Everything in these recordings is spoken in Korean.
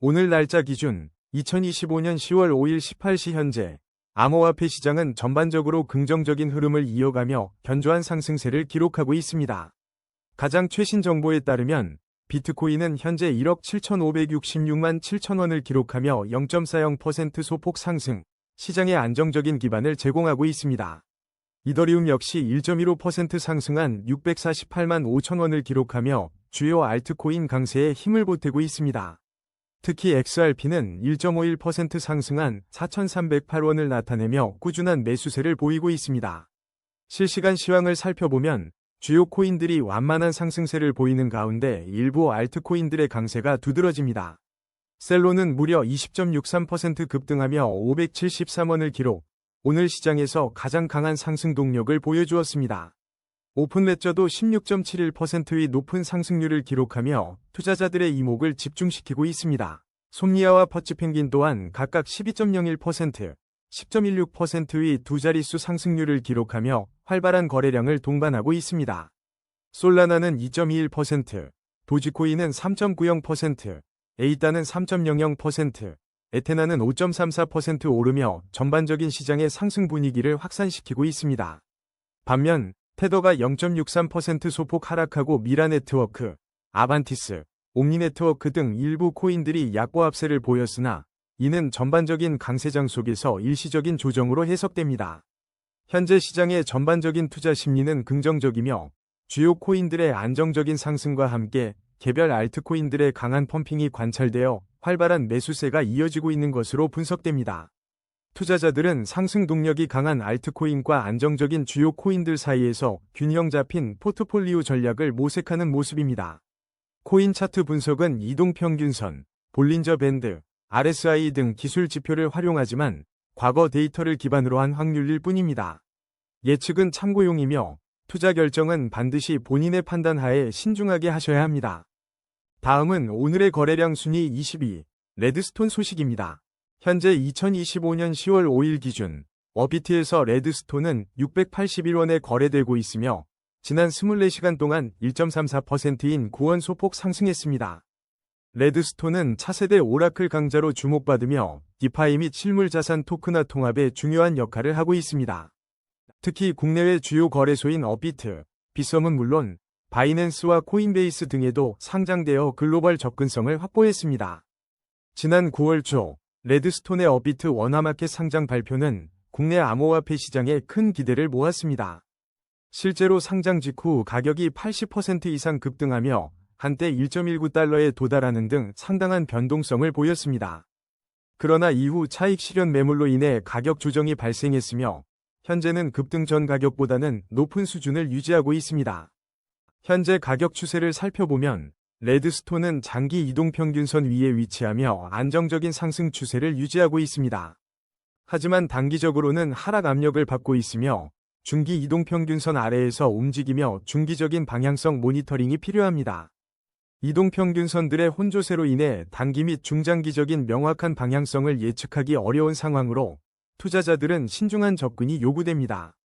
오늘 날짜 기준 2025년 10월 5일 18시 현재 암호화폐 시장은 전반적으로 긍정적인 흐름을 이어가며 견조한 상승세를 기록하고 있습니다. 가장 최신 정보에 따르면 비트코인은 현재 1억 7,566만 7천원을 기록하며 0.40% 소폭 상승, 시장에 안정적인 기반을 제공하고 있습니다. 이더리움 역시 1.15% 상승한 648만 5천원을 기록하며 주요 알트코인 강세에 힘을 보태고 있습니다. 특히 XRP는 1.51% 상승한 4,308원을 나타내며 꾸준한 매수세를 보이고 있습니다. 실시간 시황을 살펴보면 주요 코인들이 완만한 상승세를 보이는 가운데 일부 알트코인들의 강세가 두드러집니다. 셀로는 무려 20.63% 급등하며 573원을 기록, 오늘 시장에서 가장 강한 상승 동력을 보여주었습니다. 오픈레저도 16.71%의 높은 상승률을 기록하며 투자자들의 이목을 집중시키고 있습니다. 솜니아와 퍼치펭귄 또한 각각 12.01%, 10.16%의 두 자릿수 상승률을 기록하며 활발한 거래량을 동반하고 있습니다. 솔라나는 2.21%, 도지코인은 3.90%, 에이다는 3.00%, 에테나는 5.34% 오르며 전반적인 시장의 상승 분위기를 확산시키고 있습니다. 반면 테더가 0.63% 소폭 하락하고 미라네트워크, 아반티스, 옴니네트워크 등 일부 코인들이 약보합세를 보였으나 이는 전반적인 강세장 속에서 일시적인 조정으로 해석됩니다. 현재 시장의 전반적인 투자 심리는 긍정적이며 주요 코인들의 안정적인 상승과 함께 개별 알트코인들의 강한 펌핑이 관찰되어 활발한 매수세가 이어지고 있는 것으로 분석됩니다. 투자자들은 상승 동력이 강한 알트코인과 안정적인 주요 코인들 사이에서 균형 잡힌 포트폴리오 전략을 모색하는 모습입니다. 코인 차트 분석은 이동평균선, 볼린저 밴드, RSI 등 기술 지표를 활용하지만 과거 데이터를 기반으로 한 확률일 뿐입니다. 예측은 참고용이며 투자 결정은 반드시 본인의 판단 하에 신중하게 하셔야 합니다. 다음은 오늘의 거래량 순위 22, 레드스톤 소식입니다. 현재 2025년 10월 5일 기준 워비트에서 레드스톤은 681원에 거래되고 있으며 지난 24시간 동안 1.34%인 9원 소폭 상승했습니다. 레드스톤은 차세대 오라클 강자로 주목받으며 디파이 및 실물자산 토큰화 통합에 중요한 역할을 하고 있습니다. 특히 국내외 주요 거래소인 업비트, 빗썸은 물론 바이낸스와 코인베이스 등에도 상장되어 글로벌 접근성을 확보했습니다. 지난 9월 초 레드스톤의 업비트 원화마켓 상장 발표는 국내 암호화폐 시장에 큰 기대를 모았습니다. 실제로 상장 직후 가격이 80% 이상 급등하며 한때 1.19달러에 도달하는 등 상당한 변동성을 보였습니다. 그러나 이후 차익 실현 매물로 인해 가격 조정이 발생했으며 현재는 급등 전 가격보다는 높은 수준을 유지하고 있습니다. 현재 가격 추세를 살펴보면 레드스톤은 장기 이동평균선 위에 위치하며 안정적인 상승 추세를 유지하고 있습니다. 하지만 단기적으로는 하락 압력을 받고 있으며 중기 이동평균선 아래에서 움직이며 중기적인 방향성 모니터링이 필요합니다. 이동평균선들의 혼조세로 인해 단기 및 중장기적인 명확한 방향성을 예측하기 어려운 상황으로 투자자들은 신중한 접근이 요구됩니다.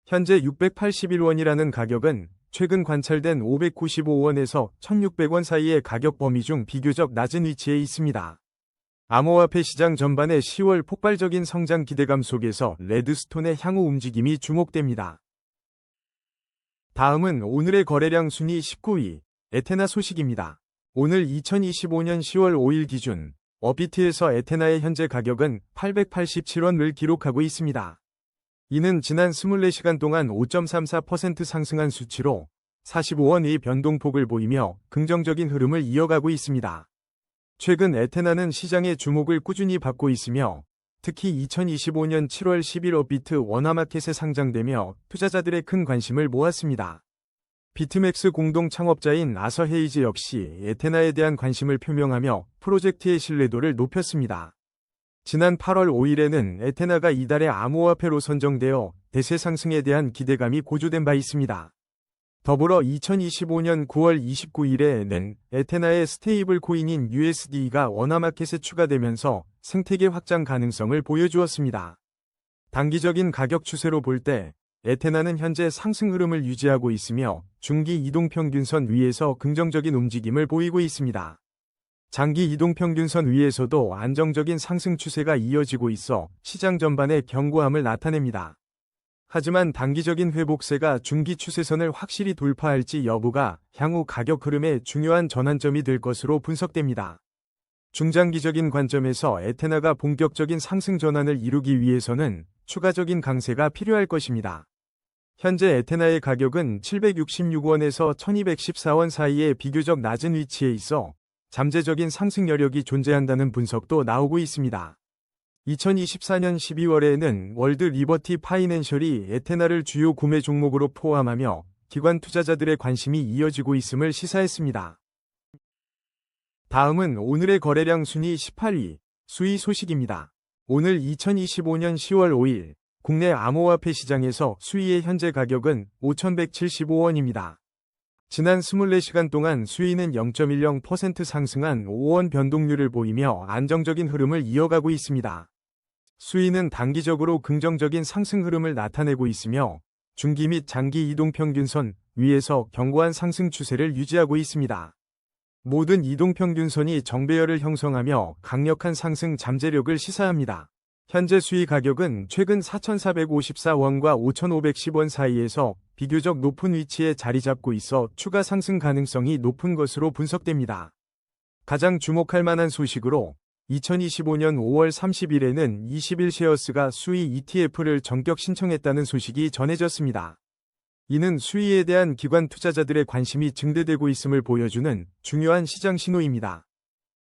현재 681원이라는 가격은 최근 관찰된 595원에서 1600원 사이의 가격 범위 중 비교적 낮은 위치에 있습니다. 암호화폐 시장 전반의 10월 폭발적인 성장 기대감 속에서 레드스톤의 향후 움직임이 주목됩니다. 다음은 오늘의 거래량 순위 19위, 에테나 소식입니다. 오늘 2025년 10월 5일 기준 업비트에서 에테나의 현재 가격은 887원을 기록하고 있습니다. 이는 지난 24시간 동안 5.34% 상승한 수치로 45원의 변동폭을 보이며 긍정적인 흐름을 이어가고 있습니다. 최근 에테나는 시장의 주목을 꾸준히 받고 있으며 특히 2025년 7월 10일 업비트 원화마켓에 상장되며 투자자들의 큰 관심을 모았습니다. 비트맥스 공동 창업자인 아서 헤이즈 역시 에테나에 대한 관심을 표명하며 프로젝트의 신뢰도를 높였습니다. 지난 8월 5일에는 에테나가 이달의 암호화폐로 선정되어 대세 상승에 대한 기대감이 고조된 바 있습니다. 더불어 2025년 9월 29일에는 에테나의 스테이블 코인인 USD가 원화마켓에 추가되면서 생태계 확장 가능성을 보여주었습니다. 단기적인 가격 추세로 볼 때 에테나는 현재 상승 흐름을 유지하고 있으며 중기 이동평균선 위에서 긍정적인 움직임을 보이고 있습니다. 장기 이동평균선 위에서도 안정적인 상승 추세가 이어지고 있어 시장 전반에 견고함을 나타냅니다. 하지만 단기적인 회복세가 중기 추세선을 확실히 돌파할지 여부가 향후 가격 흐름의 중요한 전환점이 될 것으로 분석됩니다. 중장기적인 관점에서 에테나가 본격적인 상승 전환을 이루기 위해서는 추가적인 강세가 필요할 것입니다. 현재 에테나의 가격은 766원에서 1214원 사이의 비교적 낮은 위치에 있어 잠재적인 상승 여력이 존재한다는 분석도 나오고 있습니다. 2024년 12월에는 월드 리버티 파이낸셜이 에테나를 주요 구매 종목으로 포함하며 기관 투자자들의 관심이 이어지고 있음을 시사했습니다. 다음은 오늘의 거래량 순위 18위, 수의 소식입니다. 오늘 2025년 10월 5일 국내 암호화폐 시장에서 수의의 현재 가격은 5,175원입니다. 지난 24시간 동안 수의는 0.10% 상승한 5원 변동률을 보이며 안정적인 흐름을 이어가고 있습니다. 수의는 단기적으로 긍정적인 상승 흐름을 나타내고 있으며 중기 및 장기 이동평균선 위에서 견고한 상승 추세를 유지하고 있습니다. 모든 이동평균선이 정배열을 형성하며 강력한 상승 잠재력을 시사합니다. 현재 수의 가격은 최근 4,454원과 5,510원 사이에서 비교적 높은 위치에 자리 잡고 있어 추가 상승 가능성이 높은 것으로 분석됩니다. 가장 주목할 만한 소식으로 2025년 5월 30일에는 21쉐어스가 수의 ETF를 전격 신청했다는 소식이 전해졌습니다. 이는 수의에 대한 기관 투자자들의 관심이 증대되고 있음을 보여주는 중요한 시장 신호입니다.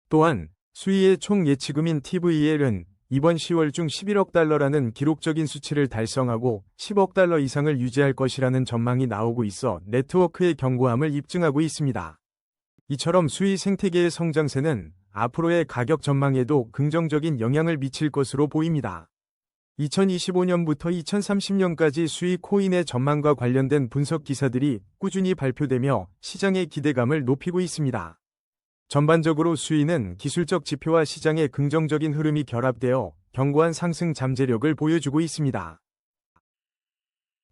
또한 수의의 총 예치금인 TVL은 이번 10월 중 11억 달러라는 기록적인 수치를 달성하고 10억 달러 이상을 유지할 것이라는 전망이 나오고 있어 네트워크의 견고함을 입증하고 있습니다. 이처럼 수의 생태계의 성장세는 앞으로의 가격 전망에도 긍정적인 영향을 미칠 것으로 보입니다. 2025년부터 2030년까지 수의 코인의 전망과 관련된 분석 기사들이 꾸준히 발표되며 시장의 기대감을 높이고 있습니다. 전반적으로 수의는 기술적 지표와 시장의 긍정적인 흐름이 결합되어 견고한 상승 잠재력을 보여주고 있습니다.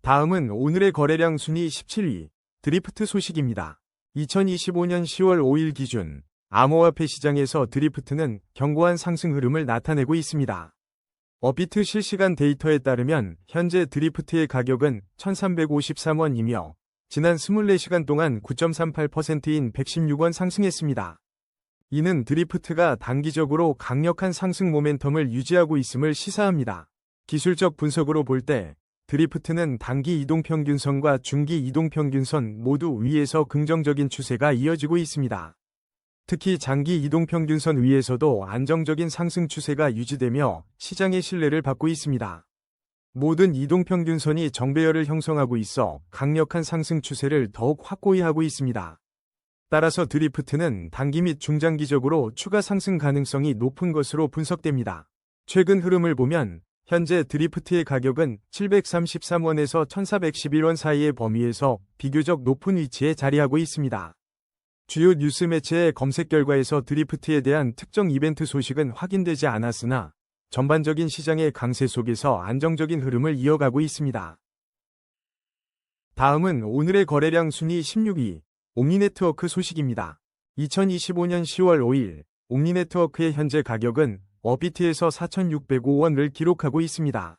다음은 오늘의 거래량 순위 17위, 드리프트 소식입니다. 2025년 10월 5일 기준 암호화폐 시장에서 드리프트는 견고한 상승 흐름을 나타내고 있습니다. 업비트 실시간 데이터에 따르면 현재 드리프트의 가격은 1,353원이며 지난 24시간 동안 9.38%인 116원 상승했습니다. 이는 드리프트가 단기적으로 강력한 상승 모멘텀을 유지하고 있음을 시사합니다. 기술적 분석으로 볼 때 드리프트는 단기 이동평균선과 중기 이동평균선 모두 위에서 긍정적인 추세가 이어지고 있습니다. 특히 장기 이동평균선 위에서도 안정적인 상승 추세가 유지되며 시장의 신뢰를 받고 있습니다. 모든 이동평균선이 정배열을 형성하고 있어 강력한 상승 추세를 더욱 확고히 하고 있습니다. 따라서 드리프트는 단기 및 중장기적으로 추가 상승 가능성이 높은 것으로 분석됩니다. 최근 흐름을 보면 현재 드리프트의 가격은 733원에서 1411원 사이의 범위에서 비교적 높은 위치에 자리하고 있습니다. 주요 뉴스 매체의 검색 결과에서 드리프트에 대한 특정 이벤트 소식은 확인되지 않았으나 전반적인 시장의 강세 속에서 안정적인 흐름을 이어가고 있습니다. 다음은 오늘의 거래량 순위 16위, 옴니네트워크 소식입니다. 2025년 10월 5일 옴니네트워크의 현재 가격은 업비트에서 4,605원을 기록하고 있습니다.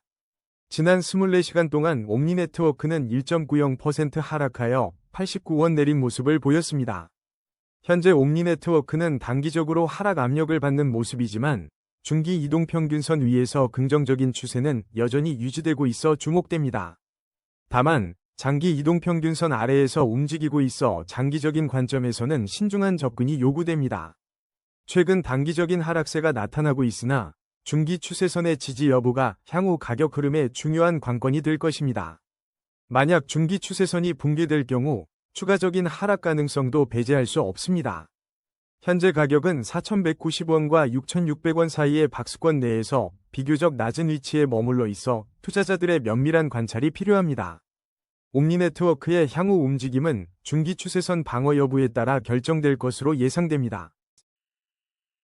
지난 24시간 동안 옴니네트워크는 1.90% 하락하여 89원 내린 모습을 보였습니다. 현재 옴니네트워크는 단기적으로 하락 압력을 받는 모습이지만 중기 이동평균선 위에서 긍정적인 추세는 여전히 유지되고 있어 주목됩니다. 다만 장기 이동평균선 아래에서 움직이고 있어 장기적인 관점에서는 신중한 접근이 요구됩니다. 최근 단기적인 하락세가 나타나고 있으나 중기 추세선의 지지 여부가 향후 가격 흐름의 중요한 관건이 될 것입니다. 만약 중기 추세선이 붕괴될 경우 추가적인 하락 가능성도 배제할 수 없습니다. 현재 가격은 4,190원과 6,600원 사이의 박스권 내에서 비교적 낮은 위치에 머물러 있어 투자자들의 면밀한 관찰이 필요합니다. 옴니네트워크의 향후 움직임은 중기 추세선 방어 여부에 따라 결정될 것으로 예상됩니다.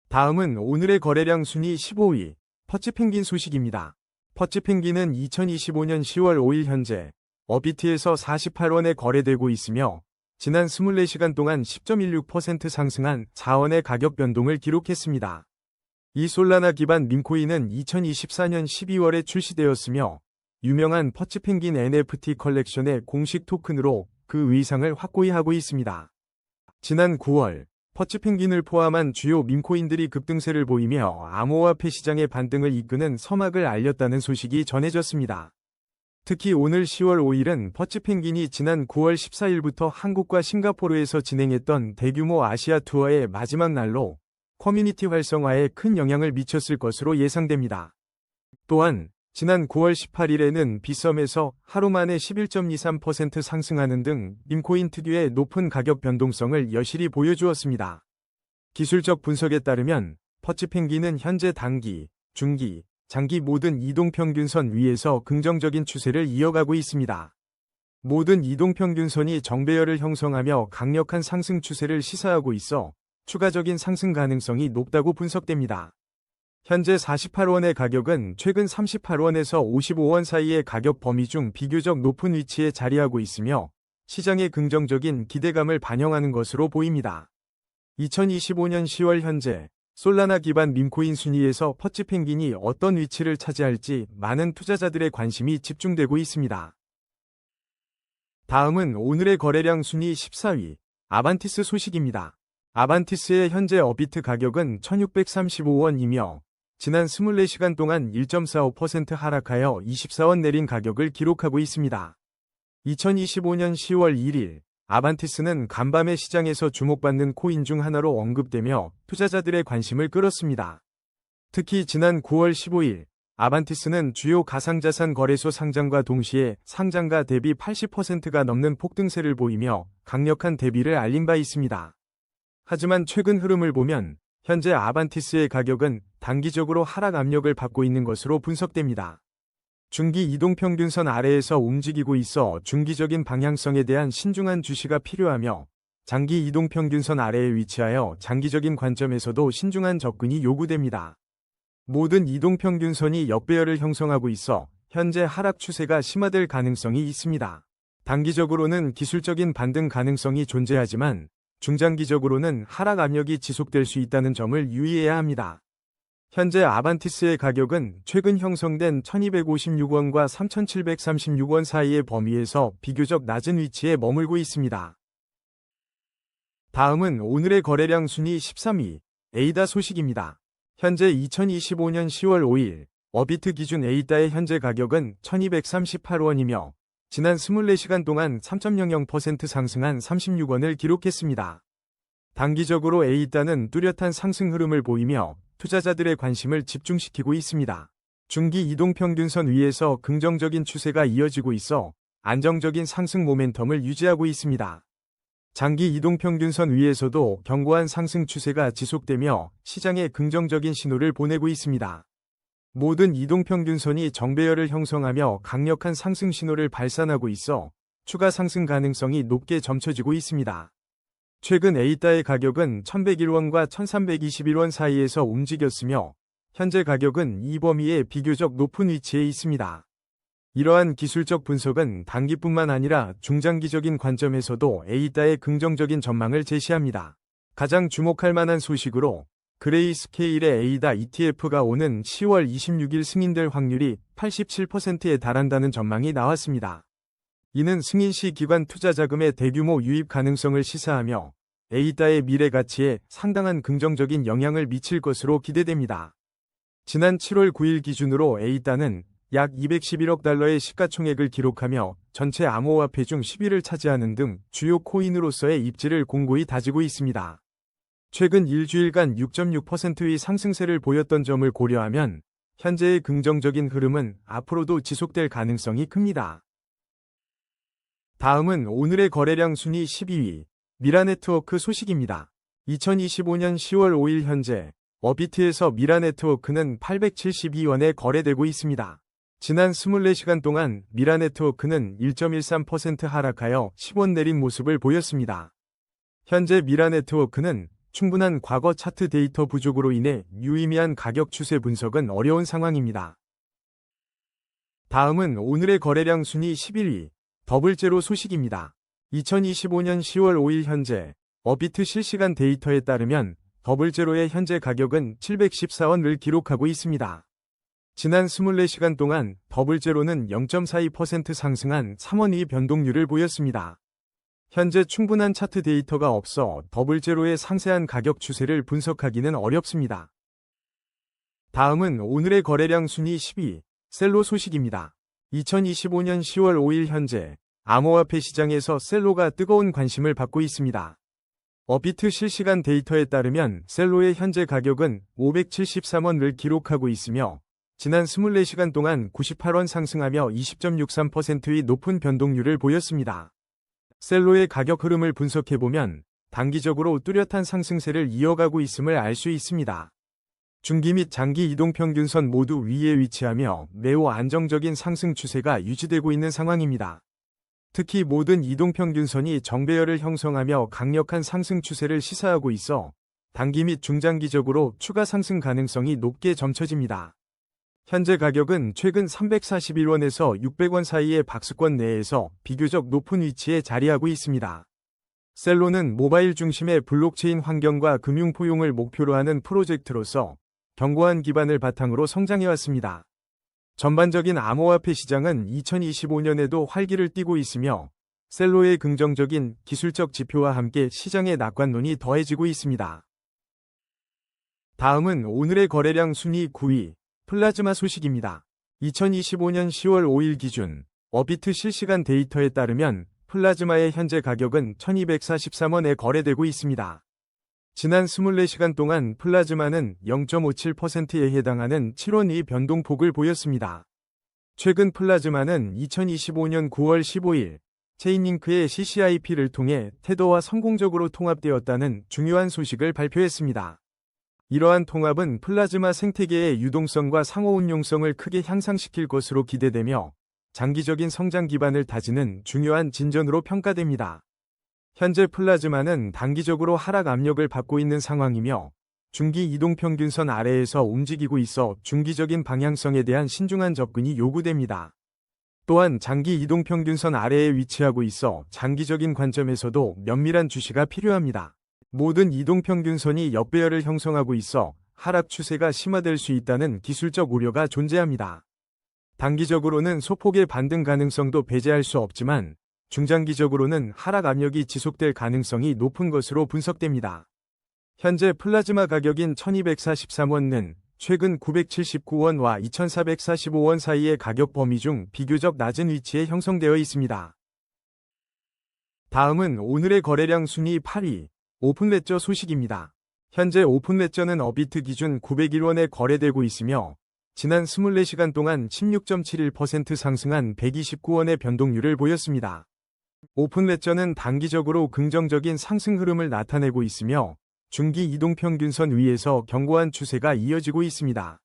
다음은 오늘의 거래량 순위 15위, 퍼치펭귄 소식입니다. 퍼치펭귄은 2025년 10월 5일 현재 업비트에서 48원에 거래되고 있으며 지난 24시간 동안 10.16% 상승한 4원의 가격 변동을 기록했습니다. 이 솔라나 기반 밈코인은 2024년 12월에 출시되었으며 유명한 퍼치펭귄 NFT 컬렉션의 공식 토큰으로 그 위상을 확고히 하고 있습니다. 지난 9월 퍼치펭귄을 포함한 주요 밈코인들이 급등세를 보이며 암호화폐 시장의 반등을 이끄는 서막을 알렸다는 소식이 전해졌습니다. 특히 오늘 10월 5일은 퍼치펭귄이 지난 9월 14일부터 한국과 싱가포르에서 진행했던 대규모 아시아 투어의 마지막 날로 커뮤니티 활성화에 큰 영향을 미쳤을 것으로 예상됩니다. 또한 지난 9월 18일에는 빗썸에서 하루 만에 11.23% 상승하는 등 밈코인 특유의 높은 가격 변동성을 여실히 보여주었습니다. 기술적 분석에 따르면 퍼치펭귄은 현재 단기, 중기, 장기 모든 이동평균선 위에서 긍정적인 추세를 이어가고 있습니다. 모든 이동평균선이 정배열을 형성하며 강력한 상승 추세를 시사하고 있어 추가적인 상승 가능성이 높다고 분석됩니다. 현재 48원의 가격은 최근 38원에서 55원 사이의 가격 범위 중 비교적 높은 위치에 자리하고 있으며 시장의 긍정적인 기대감을 반영하는 것으로 보입니다. 2025년 10월 현재 솔라나 기반 밈코인 순위에서 퍼치펭귄이 어떤 위치를 차지할지 많은 투자자들의 관심이 집중되고 있습니다. 다음은 오늘의 거래량 순위 14위 아반티스 소식입니다. 아반티스의 현재 업비트 가격은 1635원이며 지난 24시간 동안 1.45% 하락하여 24원 내린 가격을 기록하고 있습니다. 2025년 10월 1일 아반티스는 간밤에 시장에서 주목받는 코인 중 하나로 언급되며 투자자들의 관심을 끌었습니다. 특히 지난 9월 15일 아반티스는 주요 가상자산 거래소 상장과 동시에 상장가 대비 80%가 넘는 폭등세를 보이며 강력한 대비를 알린 바 있습니다. 하지만 최근 흐름을 보면 현재 아반티스의 가격은 단기적으로 하락 압력을 받고 있는 것으로 분석됩니다. 중기 이동평균선 아래에서 움직이고 있어 중기적인 방향성에 대한 신중한 주시가 필요하며 장기 이동평균선 아래에 위치하여 장기적인 관점에서도 신중한 접근이 요구됩니다. 모든 이동평균선이 역배열을 형성하고 있어 현재 하락 추세가 심화될 가능성이 있습니다. 단기적으로는 기술적인 반등 가능성이 존재하지만 중장기적으로는 하락 압력이 지속될 수 있다는 점을 유의해야 합니다. 현재 아반티스의 가격은 최근 형성된 1256원과 3736원 사이의 범위에서 비교적 낮은 위치에 머물고 있습니다. 다음은 오늘의 거래량 순위 13위 에이다 소식입니다. 현재 2025년 10월 5일 업비트 기준 에이다의 현재 가격은 1238원이며 지난 24시간 동안 3.00% 상승한 36원을 기록했습니다. 단기적으로 에이다는 뚜렷한 상승 흐름을 보이며 투자자들의 관심을 집중시키고 있습니다. 중기 이동평균선 위에서 긍정적인 추세가 이어지고 있어 안정적인 상승 모멘텀을 유지하고 있습니다. 장기 이동평균선 위에서도 견고한 상승 추세가 지속되며 시장에 긍정적인 신호를 보내고 있습니다. 모든 이동평균선이 정배열을 형성하며 강력한 상승 신호를 발산하고 있어 추가 상승 가능성이 높게 점쳐지고 있습니다. 최근 에이다의 가격은 1101원과 1321원 사이에서 움직였으며 현재 가격은 이 범위에 비교적 높은 위치에 있습니다. 이러한 기술적 분석은 단기뿐만 아니라 중장기적인 관점에서도 에이다의 긍정적인 전망을 제시합니다. 가장 주목할 만한 소식으로 그레이스케일의 에이다 ETF가 오는 10월 26일 승인될 확률이 87%에 달한다는 전망이 나왔습니다. 이는 승인 시 기관 투자 자금의 대규모 유입 가능성을 시사하며 에이다의 미래 가치에 상당한 긍정적인 영향을 미칠 것으로 기대됩니다. 지난 7월 9일 기준으로 에이다는 약 211억 달러의 시가총액을 기록하며 전체 암호화폐 중 10위를 차지하는 등 주요 코인으로서의 입지를 공고히 다지고 있습니다. 최근 일주일간 6.6%의 상승세를 보였던 점을 고려하면 현재의 긍정적인 흐름은 앞으로도 지속될 가능성이 큽니다. 다음은 오늘의 거래량 순위 12위 미라네트워크 소식입니다. 2025년 10월 5일 현재 업비트에서 미라네트워크는 872원에 거래되고 있습니다. 지난 24시간 동안 미라네트워크는 1.13% 하락하여 10원 내린 모습을 보였습니다. 현재 미라네트워크는 충분한 과거 차트 데이터 부족으로 인해 유의미한 가격 추세 분석은 어려운 상황입니다. 다음은 오늘의 거래량 순위 11위 더블제로 소식입니다. 2025년 10월 5일 현재 업비트 실시간 데이터에 따르면 더블제로의 현재 가격은 714원을 기록하고 있습니다. 지난 24시간 동안 더블제로는 0.42% 상승한 3원의 변동률을 보였습니다. 현재 충분한 차트 데이터가 없어 더블제로의 상세한 가격 추세를 분석하기는 어렵습니다. 다음은 오늘의 거래량 순위 10위, 셀로 소식입니다. 2025년 10월 5일 현재 암호화폐 시장에서 셀로가 뜨거운 관심을 받고 있습니다. 업비트 실시간 데이터에 따르면 셀로의 현재 가격은 573원을 기록하고 있으며 지난 24시간 동안 98원 상승하며 20.63%의 높은 변동률을 보였습니다. 셀로의 가격 흐름을 분석해보면 단기적으로 뚜렷한 상승세를 이어가고 있음을 알 수 있습니다. 중기 및 장기 이동평균선 모두 위에 위치하며 매우 안정적인 상승 추세가 유지되고 있는 상황입니다. 특히 모든 이동평균선이 정배열을 형성하며 강력한 상승 추세를 시사하고 있어 단기 및 중장기적으로 추가 상승 가능성이 높게 점쳐집니다. 현재 가격은 최근 341원에서 600원 사이의 박스권 내에서 비교적 높은 위치에 자리하고 있습니다. 셀로는 모바일 중심의 블록체인 환경과 금융 포용을 목표로 하는 프로젝트로서 견고한 기반을 바탕으로 성장해왔습니다. 전반적인 암호화폐 시장은 2025년에도 활기를 띠고 있으며 셀로의 긍정적인 기술적 지표와 함께 시장의 낙관론이 더해지고 있습니다. 다음은 오늘의 거래량 순위 9위, 플라즈마 소식입니다. 2025년 10월 5일 기준 업비트 실시간 데이터에 따르면 플라즈마의 현재 가격은 1243원에 거래되고 있습니다. 지난 24시간 동안 플라즈마는 0.57%에 해당하는 7원의 변동폭을 보였습니다. 최근 플라즈마는 2025년 9월 15일 체인링크의 CCIP를 통해 테더와 성공적으로 통합되었다는 중요한 소식을 발표했습니다. 이러한 통합은 플라즈마 생태계의 유동성과 상호 운용성을 크게 향상시킬 것으로 기대되며 장기적인 성장 기반을 다지는 중요한 진전으로 평가됩니다. 현재 플라즈마는 단기적으로 하락 압력을 받고 있는 상황이며 중기 이동평균선 아래에서 움직이고 있어 중기적인 방향성에 대한 신중한 접근이 요구됩니다. 또한 장기 이동평균선 아래에 위치하고 있어 장기적인 관점에서도 면밀한 주시가 필요합니다. 모든 이동평균선이 역배열을 형성하고 있어 하락 추세가 심화될 수 있다는 기술적 우려가 존재합니다. 단기적으로는 소폭의 반등 가능성도 배제할 수 없지만 중장기적으로는 하락 압력이 지속될 가능성이 높은 것으로 분석됩니다. 현재 플라즈마 가격인 1243원은 최근 979원과 2445원 사이의 가격 범위 중 비교적 낮은 위치에 형성되어 있습니다. 다음은 오늘의 거래량 순위 8위, 오픈레저 소식입니다. 현재 오픈레저는 업비트 기준 901원에 거래되고 있으며 지난 24시간 동안 16.71% 상승한 129원의 변동률을 보였습니다. 오픈레저는 단기적으로 긍정적인 상승 흐름을 나타내고 있으며 중기 이동평균선 위에서 견고한 추세가 이어지고 있습니다.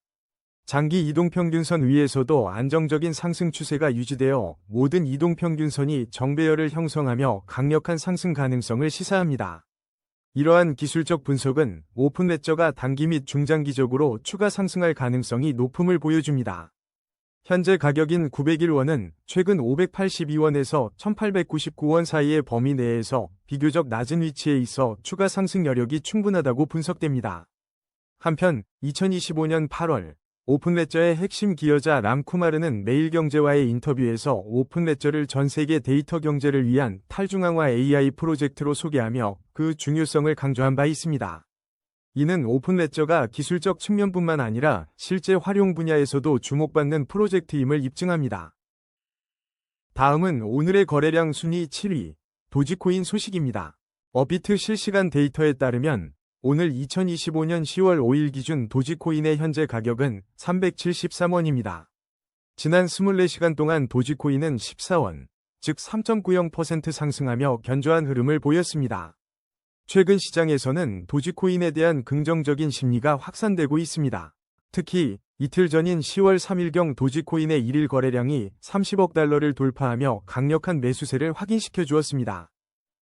장기 이동평균선 위에서도 안정적인 상승 추세가 유지되어 모든 이동평균선이 정배열을 형성하며 강력한 상승 가능성을 시사합니다. 이러한 기술적 분석은 오픈레저가 단기 및 중장기적으로 추가 상승할 가능성이 높음을 보여줍니다. 현재 가격인 901원은 최근 582원에서 1899원 사이의 범위 내에서 비교적 낮은 위치에 있어 추가 상승 여력이 충분하다고 분석됩니다. 한편 2025년 8월 오픈레저의 핵심 기여자 람쿠마르는 매일경제와의 인터뷰에서 오픈레저를 전 세계 데이터 경제를 위한 탈중앙화 AI 프로젝트로 소개하며 그 중요성을 강조한 바 있습니다. 이는 오픈레저가 기술적 측면뿐만 아니라 실제 활용 분야에서도 주목받는 프로젝트임을 입증합니다. 다음은 오늘의 거래량 순위 7위, 도지코인 소식입니다. 업비트 실시간 데이터에 따르면 오늘 2025년 10월 5일 기준 도지코인의 현재 가격은 373원입니다. 지난 24시간 동안 도지코인은 14원, 즉 3.90% 상승하며 견조한 흐름을 보였습니다. 최근 시장에서는 도지코인에 대한 긍정적인 심리가 확산되고 있습니다. 특히 이틀 전인 10월 3일경 도지코인의 1일 거래량이 30억 달러를 돌파하며 강력한 매수세를 확인시켜 주었습니다.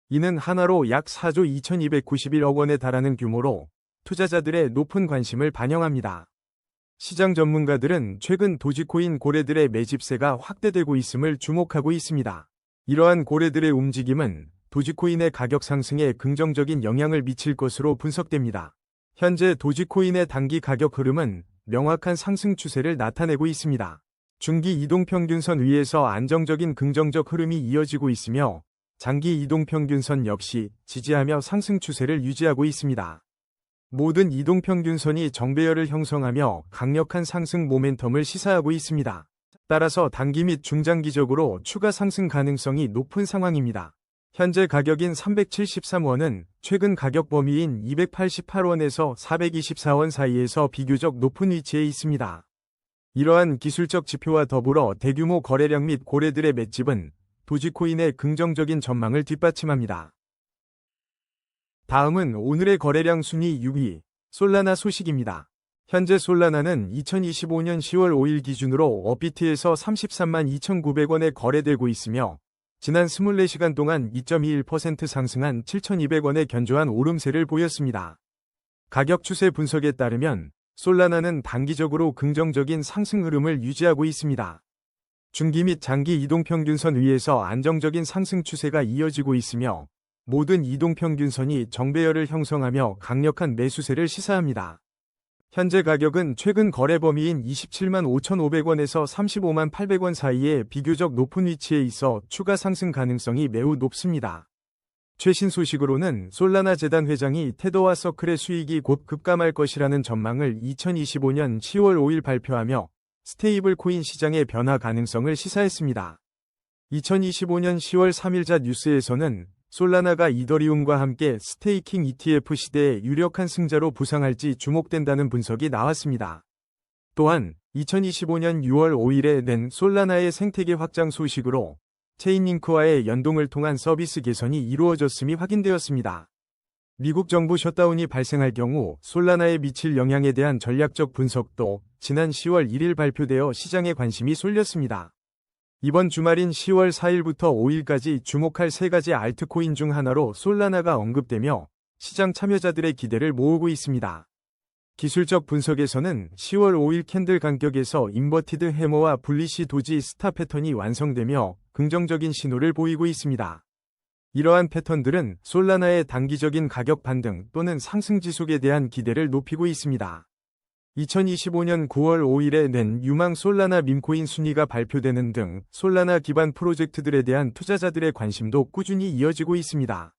이는 하나로 약 4조 2291억 원에 달하는 규모로 투자자들의 높은 관심을 반영합니다. 시장 전문가들은 최근 도지코인 고래들의 매집세가 확대되고 있음을 주목하고 있습니다. 이러한 고래들의 움직임은 도지코인의 가격 상승에 긍정적인 영향을 미칠 것으로 분석됩니다. 현재 도지코인의 단기 가격 흐름은 명확한 상승 추세를 나타내고 있습니다. 중기 이동평균선 위에서 안정적인 긍정적 흐름이 이어지고 있으며 장기 이동평균선 역시 지지하며 상승 추세를 유지하고 있습니다. 모든 이동평균선이 정배열을 형성하며 강력한 상승 모멘텀을 시사하고 있습니다. 따라서 단기 및 중장기적으로 추가 상승 가능성이 높은 상황입니다. 현재 가격인 373원은 최근 가격 범위인 288원에서 424원 사이에서 비교적 높은 위치에 있습니다. 이러한 기술적 지표와 더불어 대규모 거래량 및 고래들의 맷집은 도지코인의 긍정적인 전망을 뒷받침합니다. 다음은 오늘의 거래량 순위 6위, 솔라나 소식입니다. 현재 솔라나는 2025년 10월 5일 기준으로 업비트에서 33만 2,900원에 거래되고 있으며 지난 24시간 동안 2.21% 상승한 7,200원의 견조한 오름세를 보였습니다. 가격 추세 분석에 따르면 솔라나는 단기적으로 긍정적인 상승 흐름을 유지하고 있습니다. 중기 및 장기 이동평균선 위에서 안정적인 상승 추세가 이어지고 있으며 모든 이동평균선이 정배열을 형성하며 강력한 매수세를 시사합니다. 현재 가격은 최근 거래 범위인 27만 5,500원에서 35만 800원 사이에 비교적 높은 위치에 있어 추가 상승 가능성이 매우 높습니다. 최신 소식으로는 솔라나 재단 회장이 테더와 서클의 수익이 곧 급감할 것이라는 전망을 2025년 10월 5일 발표하며 스테이블 코인 시장의 변화 가능성을 시사했습니다. 2025년 10월 3일자 뉴스에서는 솔라나가 이더리움과 함께 스테이킹 ETF 시대의 유력한 승자로 부상할지 주목된다는 분석이 나왔습니다. 또한 2025년 6월 5일에 낸 솔라나의 생태계 확장 소식으로 체인링크와의 연동을 통한 서비스 개선이 이루어졌음이 확인되었습니다. 미국 정부 셧다운이 발생할 경우 솔라나에 미칠 영향에 대한 전략적 분석도 지난 10월 1일 발표되어 시장에 관심이 쏠렸습니다. 이번 주말인 10월 4일부터 5일까지 주목할 세 가지 알트코인 중 하나로 솔라나가 언급되며 시장 참여자들의 기대를 모으고 있습니다. 기술적 분석에서는 10월 5일 캔들 간격에서 인버티드 해머와 불리시 도지 스타 패턴이 완성되며 긍정적인 신호를 보이고 있습니다. 이러한 패턴들은 솔라나의 단기적인 가격 반등 또는 상승 지속에 대한 기대를 높이고 있습니다. 2025년 9월 5일에 낸 유망 솔라나 밈코인 순위가 발표되는 등 솔라나 기반 프로젝트들에 대한 투자자들의 관심도 꾸준히 이어지고 있습니다.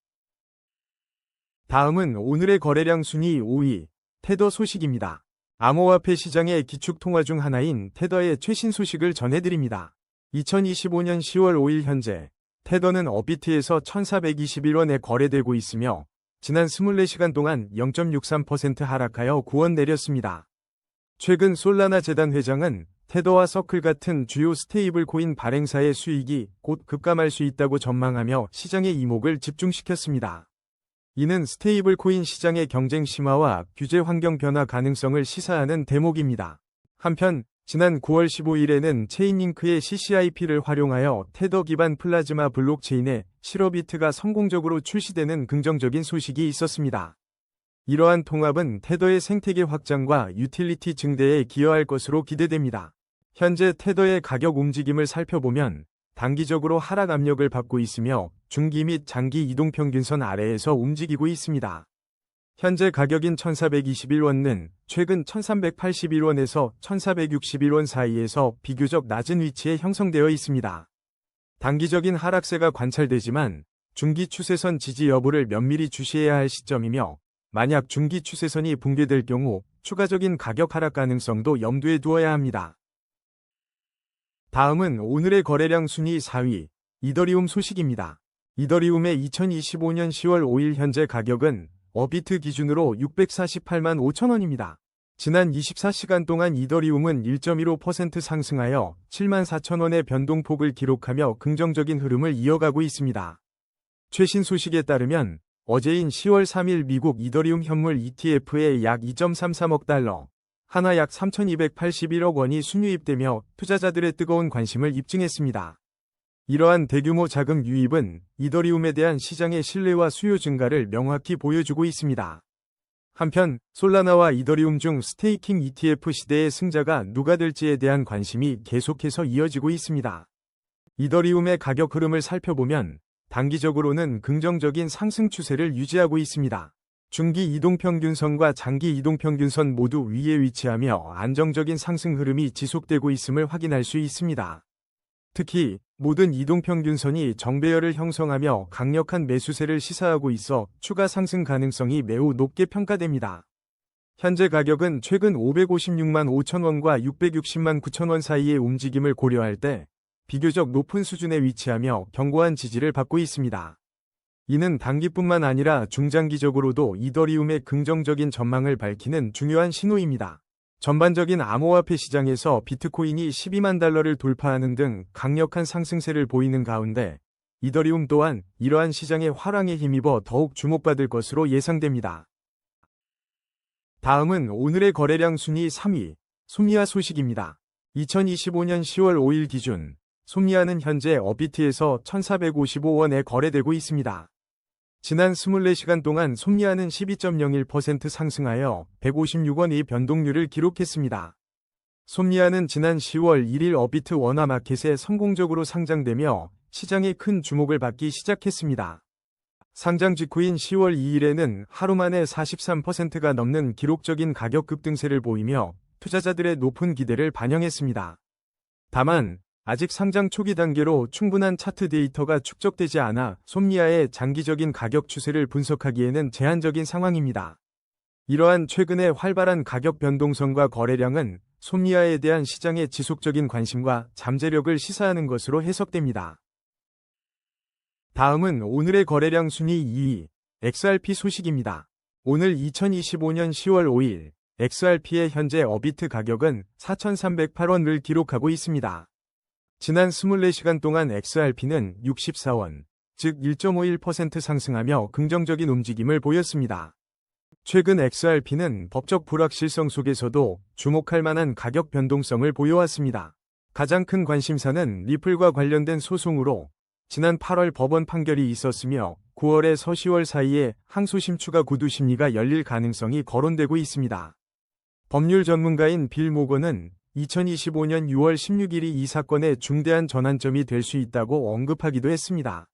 다음은 오늘의 거래량 순위 5위, 테더 소식입니다. 암호화폐 시장의 기축 통화 중 하나인 테더의 최신 소식을 전해드립니다. 2025년 10월 5일 현재 테더는 업비트에서 1,421원에 거래되고 있으며 지난 24시간 동안 0.63% 하락하여 9원 내렸습니다. 최근 솔라나 재단 회장은 테더와 서클 같은 주요 스테이블 코인 발행사의 수익이 곧 급감할 수 있다고 전망하며 시장의 이목을 집중시켰습니다. 이는 스테이블 코인 시장의 경쟁 심화와 규제 환경 변화 가능성을 시사하는 대목입니다. 한편 지난 9월 15일에는 체인링크의 CCIP를 활용하여 테더 기반 플라즈마 블록체인의 시러비트가 성공적으로 출시되는 긍정적인 소식이 있었습니다. 이러한 통합은 테더의 생태계 확장과 유틸리티 증대에 기여할 것으로 기대됩니다. 현재 테더의 가격 움직임을 살펴보면 단기적으로 하락 압력을 받고 있으며 중기 및 장기 이동평균선 아래에서 움직이고 있습니다. 현재 가격인 1,421원은 최근 1,381원에서 1,461원 사이에서 비교적 낮은 위치에 형성되어 있습니다. 단기적인 하락세가 관찰되지만 중기 추세선 지지 여부를 면밀히 주시해야 할 시점이며 만약 중기 추세선이 붕괴될 경우 추가적인 가격 하락 가능성도 염두에 두어야 합니다. 다음은 오늘의 거래량 순위 4위, 이더리움 소식입니다. 이더리움의 2025년 10월 5일 현재 가격은 업비트 기준으로 648만 5천원입니다. 지난 24시간 동안 이더리움은 1.15% 상승하여 7만 4천원의 변동폭을 기록하며 긍정적인 흐름을 이어가고 있습니다. 최신 소식에 따르면 어제인 10월 3일 미국 이더리움 현물 ETF에 약 2.33억 달러, 하나 약 3,281억 원이 순유입되며 투자자들의 뜨거운 관심을 입증했습니다. 이러한 대규모 자금 유입은 이더리움에 대한 시장의 신뢰와 수요 증가를 명확히 보여주고 있습니다. 한편 솔라나와 이더리움 중 스테이킹 ETF 시대의 승자가 누가 될지에 대한 관심이 계속해서 이어지고 있습니다. 이더리움의 가격 흐름을 살펴보면 단기적으로는 긍정적인 상승 추세를 유지하고 있습니다. 중기 이동평균선과 장기 이동평균선 모두 위에 위치하며 안정적인 상승 흐름이 지속되고 있음을 확인할 수 있습니다. 특히 모든 이동평균선이 정배열을 형성하며 강력한 매수세를 시사하고 있어 추가 상승 가능성이 매우 높게 평가됩니다. 현재 가격은 최근 556만 5천원과 660만 9천원 사이의 움직임을 고려할 때 비교적 높은 수준에 위치하며 견고한 지지를 받고 있습니다. 이는 단기뿐만 아니라 중장기적으로도 이더리움의 긍정적인 전망을 밝히는 중요한 신호입니다. 전반적인 암호화폐 시장에서 비트코인이 12만 달러를 돌파하는 등 강력한 상승세를 보이는 가운데 이더리움 또한 이러한 시장의 화랑에 힘입어 더욱 주목받을 것으로 예상됩니다. 다음은 오늘의 거래량 순위 3위, 솜니아 소식입니다. 2025년 10월 5일 기준 솜니아는 현재 업비트에서 1,455원에 거래되고 있습니다. 지난 24시간 동안 솜니아는 12.01% 상승하여 156원의 변동률을 기록했습니다. 솜니아는 지난 10월 1일 업비트 원화 마켓에 성공적으로 상장되며 시장의 큰 주목을 받기 시작했습니다. 상장 직후인 10월 2일에는 하루 만에 43%가 넘는 기록적인 가격 급등세를 보이며 투자자들의 높은 기대를 반영했습니다. 다만 아직 상장 초기 단계로 충분한 차트 데이터가 축적되지 않아 솜니아의 장기적인 가격 추세를 분석하기에는 제한적인 상황입니다. 이러한 최근의 활발한 가격 변동성과 거래량은 솜니아에 대한 시장의 지속적인 관심과 잠재력을 시사하는 것으로 해석됩니다. 다음은 오늘의 거래량 순위 2위, XRP 소식입니다. 오늘 2025년 10월 5일 XRP의 현재 업비트 가격은 4,308원을 기록하고 있습니다. 지난 24시간 동안 XRP는 64원, 즉 1.51% 상승하며 긍정적인 움직임을 보였습니다. 최근 XRP는 법적 불확실성 속에서도 주목할 만한 가격 변동성을 보여왔습니다. 가장 큰 관심사는 리플과 관련된 소송으로 지난 8월 법원 판결이 있었으며 9월에 서시월 사이에 항소심 추가 구두 심리가 열릴 가능성이 거론되고 있습니다. 법률 전문가인 빌 모건은 2025년 6월 16일이 이 사건의 중대한 전환점이 될 수 있다고 언급하기도 했습니다.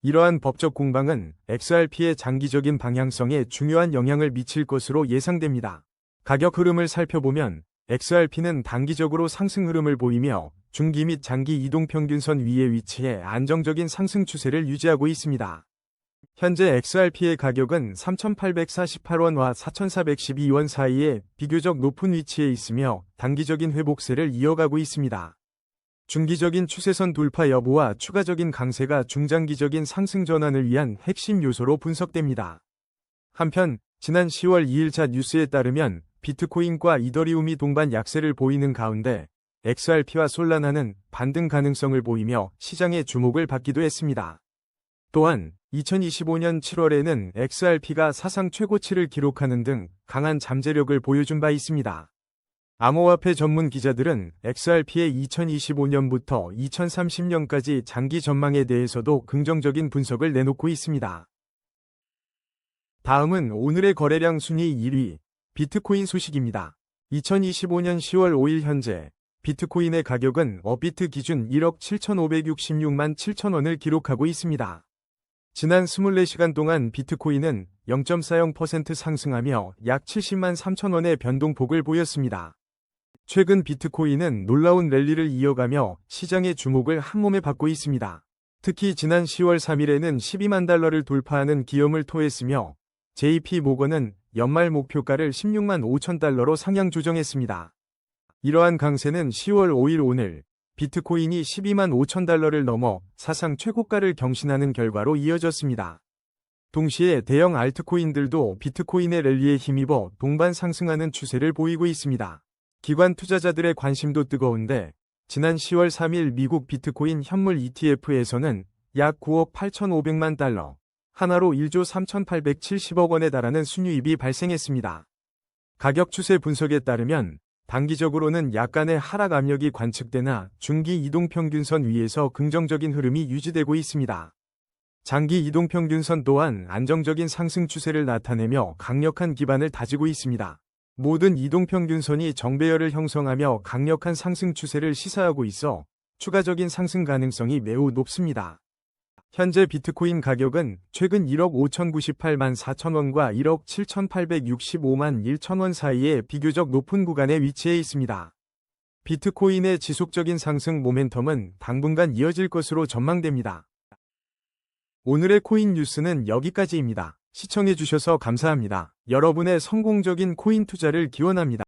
이러한 법적 공방은 XRP의 장기적인 방향성에 중요한 영향을 미칠 것으로 예상됩니다. 가격 흐름을 살펴보면 XRP는 단기적으로 상승 흐름을 보이며 중기 및 장기 이동평균선 위에 위치해 안정적인 상승 추세를 유지하고 있습니다. 현재 XRP의 가격은 3,848원과 4,412원 사이에 비교적 높은 위치에 있으며 단기적인 회복세를 이어가고 있습니다. 중기적인 추세선 돌파 여부와 추가적인 강세가 중장기적인 상승 전환을 위한 핵심 요소로 분석됩니다. 한편 지난 10월 2일자 뉴스에 따르면 비트코인과 이더리움이 동반 약세를 보이는 가운데 XRP와 솔라나는 반등 가능성을 보이며 시장의 주목을 받기도 했습니다. 또한 2025년 7월에는 XRP가 사상 최고치를 기록하는 등 강한 잠재력을 보여준 바 있습니다. 암호화폐 전문 기자들은 XRP의 2025년부터 2030년까지 장기 전망에 대해서도 긍정적인 분석을 내놓고 있습니다. 다음은 오늘의 거래량 순위 1위, 비트코인 소식입니다. 2025년 10월 5일 현재 비트코인의 가격은 업비트 기준 1억 7,566만 7천원을 기록하고 있습니다. 지난 24시간 동안 비트코인은 0.40% 상승하며 약 70만 3천원의 변동폭을 보였습니다. 최근 비트코인은 놀라운 랠리를 이어가며 시장의 주목을 한몸에 받고 있습니다. 특히 지난 10월 3일에는 12만 달러를 돌파하는 기염을 토했으며 JP 모건은 연말 목표가를 16만 5천 달러로 상향 조정했습니다. 이러한 강세는 10월 5일 오늘 비트코인이 12만 5천 달러를 넘어 사상 최고가를 경신하는 결과로 이어졌습니다. 동시에 대형 알트코인들도 비트코인의 랠리에 힘입어 동반 상승하는 추세를 보이고 있습니다. 기관 투자자들의 관심도 뜨거운데 지난 10월 3일 미국 비트코인 현물 ETF에서는 약 9억 8,500만 달러, 하나로 1조 3,870억 원에 달하는 순유입이 발생했습니다. 가격 추세 분석에 따르면 단기적으로는 약간의 하락 압력이 관측되나 중기 이동평균선 위에서 긍정적인 흐름이 유지되고 있습니다. 장기 이동평균선 또한 안정적인 상승 추세를 나타내며 강력한 기반을 다지고 있습니다. 모든 이동평균선이 정배열을 형성하며 강력한 상승 추세를 시사하고 있어 추가적인 상승 가능성이 매우 높습니다. 현재 비트코인 가격은 최근 1억 5,098만 4천원과 1억 7,865만 1천원 사이에 비교적 높은 구간에 위치해 있습니다. 비트코인의 지속적인 상승 모멘텀은 당분간 이어질 것으로 전망됩니다. 오늘의 코인 뉴스는 여기까지입니다. 시청해주셔서 감사합니다. 여러분의 성공적인 코인 투자를 기원합니다.